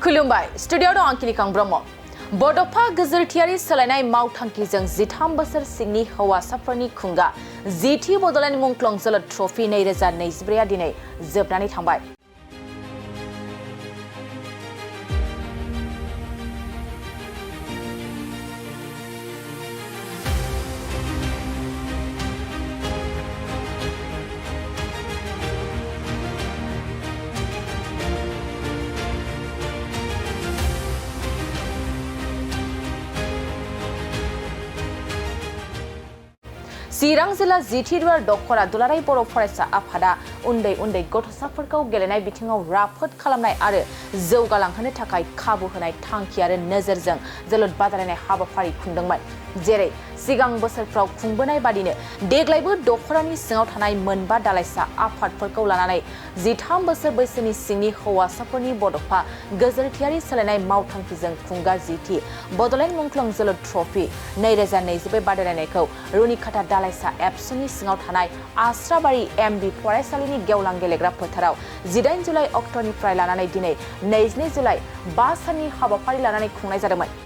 खुलुमबाय स्टुडियोआव दं आं किलिकां ब्रह्म बड'फा गेजेरथियारि सोलायनाय मावथांखिजों 13 बोसोर सिंनि हौवासाफोरनि खुंगा जिथि बड'लेण्ड मुंख्लं जोलुर ट्रफी 2024 आ दिनै जोबनानै थांबाय। चिरां जिल्ला जिथि दख'र दुलाराय बर' फरायसा आफादा उन्दै उन्दै गथ'साफोरखौ गेलेनाय बिथिङाव राफोद खालामनाय आरो जौगालांहोनो थाखाय खाबु होनाय थांखि आरो नोजोरजों जोलुर बादायलायनाय हाबाफारि खुंदोंमोन। जेरै सिगां बोसोरफ्राव खुंबोनाय बादिनो देग्लायबो दख'रानि सिङाव थानाय मोनबा दालाइसा आफादफोरखौ लानानै 13 बोसोर बैसोनि सिंनि हौवासाफोरनि बड'फा गेजेरथियारि सोलायनाय मावथांखिजों खुंगा जिथि बड'लेण्ड मुंख्लं जोलुर ट्रफी 2024 बादायलायनायखौ रुनिखाता दालाइसा एबसुनि सिङाव थानाय आस्राबारि एमबि फरायसालिनि गेवलां गेलेग्रा फोथाराव 18 जुलाइ अक्ट'निफ्राय लानानै दिनै 22 जुलाइ 5 साननि हाबाफारि लानानै खुंनाय जादोंमोन।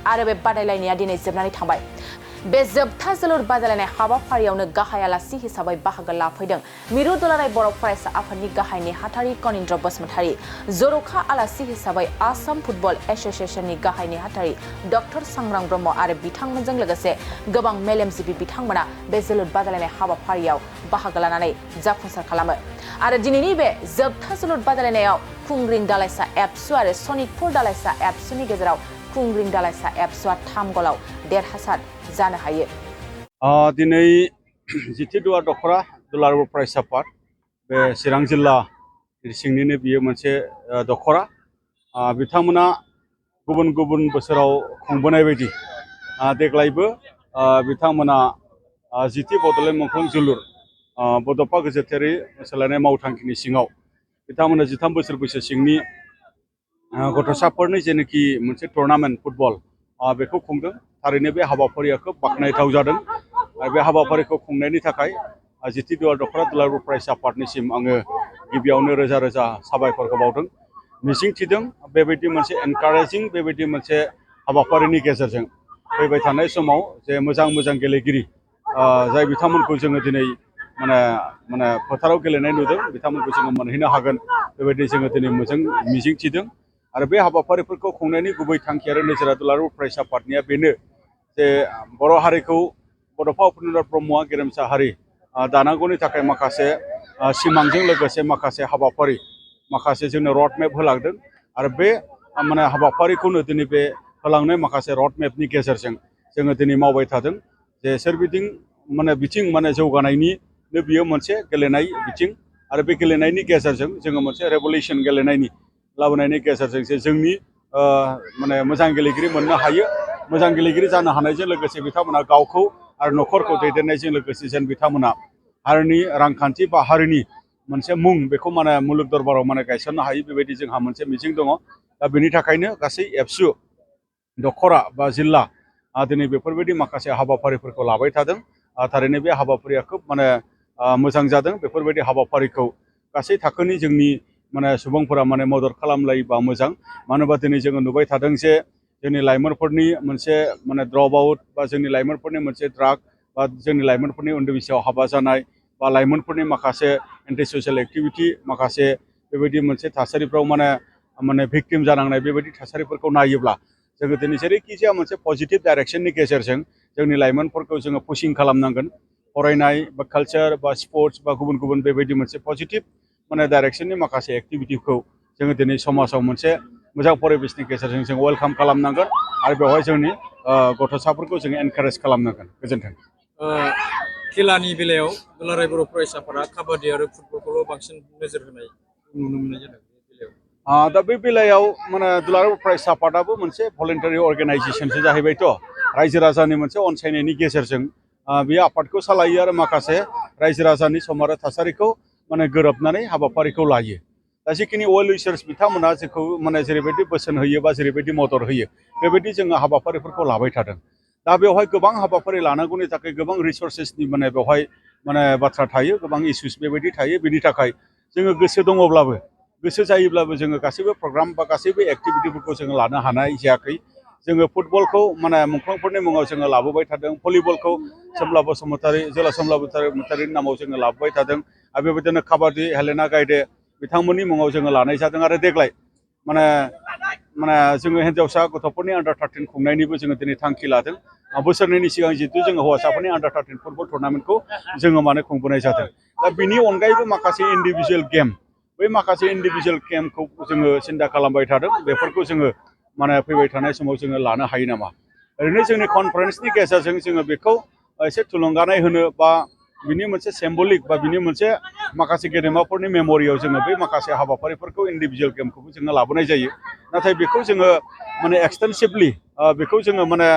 आरो बे बादायलायनाया दिनै जोबनानै थांबाय। बे जोबथा जोलुर बादायलायनाय हाबाफारियावनो गाहाय आलासि हिसाबै बाहागो लाफैदों मिरु दुलाराय बर' फरायसा आफादनि गाहाय नेहाथारि कनिन्द्र बसुमतारी, जर'खा आलासि हिसाबै आसाम फुटबल एस'सिएशननि गाहाय नेहाथारि दख'र सांग्रां ब्रह्म आरो बिथांमोनजों लोगोसे गोबां मेलेमजिबि बिथांमोना बे जोलुर बादायलायनाय हाबाफारियाव बाहागो लानानै जाफुंसार खालामो। आरो दिनैनि बे जोबथा जोलुर बादायलायनायाव खुंग्रिं दालाइसा एबसु आरो सनितपुर दालाइसा एबसुनि गेजेराव खुंग्रिं दालाइसा एबसुआ 3 गलाव देरहासार जानो हायो। दिनै जिथि दख'रा दुलाराय बर' फरायसा आफाद बे चिरां जिल्ला सिंनिनो बियो मोनसे दख'रा बिथांमोना गुबुन गुबुन बोसोराव खुंबोनाय बायदि देग्लायबो बिथांमोना जिथि बड'लेण्ड मुंख्लं जोलुर बड'फा गेजेरथियारि सोलायनाय मावथांखिनि सिङाव बिथांमोना 13 बोसोर बैसो सिंनि गथ'साफोरनि जेनाखि मोनसे टुर्नामेन्ट फुटबल बेखौ खुंदों। थारैनो बे हाबाफारिया खोब बाख्नायथाव जादों आरो बे हाबाफारिखौ खुंनायनि थाखाय जिथि दख'रा दुलाराय बर' फरायसा आफादनिसिम आङो गिबियावनो रोजा रोजा साबायखर बावदों। मिजिंथिदों बेबायदि मोनसे एनकारेजिं बेबायदि मोनसे हाबाफारिनि गेजेरजों फैबाय थानाय समाव जे मोजां गेलेगिरि जाय बिथांमोनखौ जोङो दिनै माने फोथाराव गेलेनाय नुदों बिथांमोनखौ जोङो मोनहैनो हागोन बेबायदि जोङो दिनै मिजिंथिदों। आरो बे हाबाफारिफोरखौ खुंनायनि गुबै थांखि आरो नोजोरा दुलाराय बर' फरायसा आफादनिया बेनो जे बर' हारिखौ बड'फा उपेन्द्र ब्रह्मआ गेरेमसा हारि दानांगौनि थाखाय माखासे सिमांजों लोगोसे माखासे हाबाफारि माखासे जोंनो रड मेप होलांदों आरो बे हाबाफारिखौनो दिनै बे होलांनाय माखासे रड मेपनि गेजेरजों जोङो दिनै मावबाय थादों। जे सोरबिथिं बिथिं जौगानायनिनो बियो मोनसे गेलेनाय बिथिं आरो बे गेलेनायनि गेजेरजों जोङो मोनसे रेभलिउसन गेलेनायनि लाबोनायनि गेजेरजों जे जोंनि मोजां गेलेगिरि मोननो हायो। मोजां गेलेगिरि जानो हानायजों लोगोसे बिथांमोना गावखौ आरो न'खरखौ दैदेननायजों लोगोसे जेन बिथांमोना हारिनि रांखान्थि बा हारिनि मोनसे मुं बेखौ मुलुग दरबाराव गायसननो हायो बेबायदि जोंहा मोनसे मिजिं दङ। दा बेनि थाखायनो गासै एबसु दख'रा बा जिल्ला दिनै बेफोरबायदि माखासे हाबाफारिफोरखौ लाबाय थादों। थारैनो बे हाबाफारिया खोब मोजां जादों। बेफोरबायदि हाबाफारिखौ गासै थाखोनि जोंनि सुबुंफोरा मदद खालामलायोबा मोजां। मानो होनबा दिनै जोङो नुबाय थादों जे जोंनि लाइमोनफोरनि मोनसे ड्रप आउट बा जोंनि लाइमोनफोरनि मोनसे ड्राग बा जोंनि लाइमोनफोरनि उन्दै बैसोआव हाबा जानाय बा लाइमोनफोरनि माखासे एन्टि ससियेल एक्टिभिटि माखासे बेबायदि मोनसे थासारिफ्राव भिक्टिम जानांनाय बेबायदि थासारिफोरखौ नायोब्ला जोङो दिनै जेरैखिजाया मोनसे पजिटिभ डाइरेक्सननि गेजेरजों जोंनि लाइमोनफोरखौ जोङो पुशिं खालामनांगोन। फरायनाय बा कालचार बा स्पर्ट्स बा गुबुन बेबायदि मोनसे पजिटिभ डाइरेक्सननि माखासे एक्टिभिटिखौ जोङो दिनै समाजाव मोनसे मोजां परिबेसनि गेजेरजों जों वेलकाम खालामनांगोन आरो बेवहाय जोंनि गथ'साफोरखौ जों एनकारेज खालामनांगोन। गोजोन्थों। खेलानि बेलायाव दुलाराय बर' फरायसाफोरा काबादि आरो फुटबलखौल' बांसिन नोजोर होनाय नुनो मोननाय जादों दा बे बेलायाव माने दुलाराय फरायसा आफादाबो मोनसे भलेन्टारि अर्गेनाइजेसनसो जाहैबायथ' रायजो राजानि मोनसे अनसायनायनि गेजेरजों बे आफादखौ सालायो आरो माखासे रायजो राजानि सम आरो थासारिखौ माने गोरोबनानै हाबाफारिखौ लायो दा जिखिनि वेल उइसार्स बिथांमोना जेखौ माने जेरैबायदि बोसोन होयो बा जेरैबायदि मदद होयो बेबायदि जोङो हाबाफारिफोरखौ लाबाय थादों दा बेवहाय गोबां हाबाफारि लानांगौनि थाखाय गोबां रिसर्सेसनि माने बेवहाय माने बाथ्रा थायो गोबां इस्युस बेबायदि थायो बेनि थाखाय जोङो गोसो दङब्लाबो गोसो जायोब्लाबो जोङो गासैबो प्रग्राम बा गासैबो एक्टिभिटिफोरखौ जोङो लानो हानाय जायाखै जोङो फुटबलखौ माने मुंख्लंफोरनि मुङाव जोङो लाबोबाय थादों भलिबलखौ सोमब्ला बसुमतारी जोला सोमब्ला बसुमतारीनि नामाव जोङो लाबोबाय थादों आरो बेबायदिनो काबादि हेलेना गायदे बिथांमोननि मुङाव जोङो लानाय जादों आरो देग्लाय माने जोङो हिन्जावसा गथ'फोरनि आन्डार 13 खुंनायनिबो जोङो दिनै थांखि लादों बोसोरनैनि सिगां जिहेतु जोङो हौवासाफोरनि आन्डार 13 फुटबल टुर्नामेन्टखौ जोङो माने खुंबोनाय जादों दा बिनि अनगायैबो माखासे इन्डिभिजुवेल गेम बै माखासे इन्डिभिजुवेल गेमखौ जोङो सिन्था खालामबाय थादों बेफोरखौ जोङो माने फैबाय थानाय समाव जोङो लानो हायो नामा ओरैनो जोंनि कनफारेन्सनि गेजेरजों जोङो बेखौ एसे थुलुंगानाय होनो बा बिनि मोनसे सिम्बलिक बा बिनि मोनसे माखासे गेदेमाफोरनि मेम'रियाव जोङो बे माखासे हाबाफारिफोरखौ इन्डिभिजुवेल गेमखौबो जोङो लाबोनाय जायो नाथाय बेखौ जोङो माने एक्सटेन्सिभलि बेखौ जोङो माने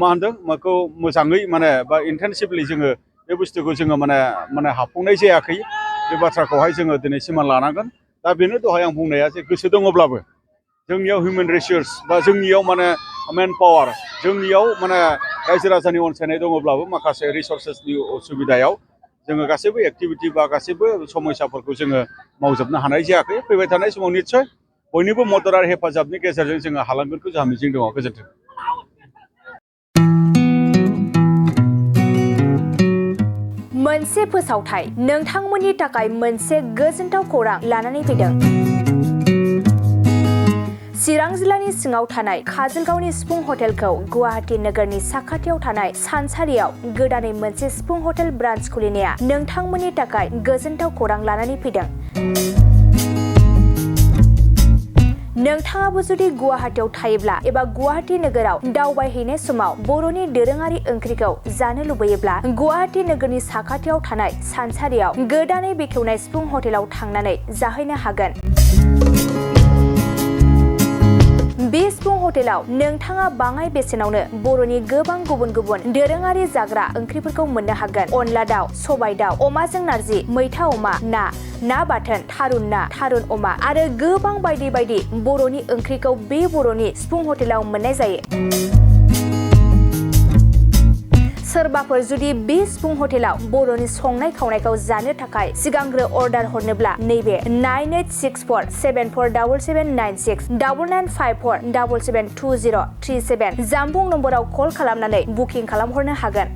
मा होनदों बेखौ मोजाङै माने बा इन्टेन्सिभलि जोङो बे बुस्थुखौ जोङो माने हाफुंनाय जायाखै बे बाथ्राखौहाय जोङो दिनैसिम लानांगोन दा बेनो दहाय आं बुंनाया जे गोसो दङब्लाबो जोंनियाव हिउमेन रिसोर्स बा जोंनियाव माने मेन पावार जोंनियाव माने रायजो राजानि अनसायनाय दङब्लाबो माखासे रिसर्सेसनि असुबिदायाव जोङो गासैबो एक्टिभिटि बा गासैबो समयसाफोरखौ जोङो मावजोबनो हानाय जायाखै फैबाय थानाय समाव निस्सय बयनिबो मदद आरो हेफाजाबनि गेजेरजों जोङो हालांगोनखौ जोंहा मिजिं दङ गोजोन्थों मोनसे फोसावथाय नोंथांमोननि थाखाय मोनसे गोजोनथाव खौरां लानानै फैदों चिरां जिल्लानि सिङाव थानाय काजलगावनि सिफुं हटेलखौ गुवाहाटी नोगोरनि साखाथियाव थानाय सानसारियाव गोदानै मोनसे सिफुं हटेल ब्रान्च खुलिनाया नोंथांमोननि थाखाय गोजोनथाव खौरां लानानै फैदों नोंथाङाबो जुदि गुवाहाटीयाव थायोब्ला एबा गुवाहाटी नोगोराव दावबायहैनाय समाव बर'नि दोरोङारि ओंख्रिखौ जानो लुबैयोब्ला गुवाहाटी नोगोरनि साखाथियाव थानाय सानसारियाव गोदानै बेखेवनाय सिफुं हटेलाव थांनानै जाहैनो हागोन बे सिफुं हटेलाव नोंथाङा बाङाय बेसेनावनो बर'नि गोबां गुबुन गुबुन दोरोङारि जाग्रा ओंख्रिफोरखौ मोननो हागोन अनला दाउ सबाय दाउ अमाजों नारजि मैथा अमा ना बाथोन थारुन ना थारुन अमा आरो गोबां बायदि बायदि बर'नि ओंख्रिखौ बे बर'नि सिफुं हटेलाव मोननाय जायो सोरबाफोर जुदि बे सिफुं हटेलाव बर'नि संनाय खावनायखौ जानो थाखाय सिगांग्रो अर्डार हरनोब्ला नैबे 9864747796 9954772037 जामबुं नम्बराव कल खालामनानै बुकिं खालामहरनो हागोन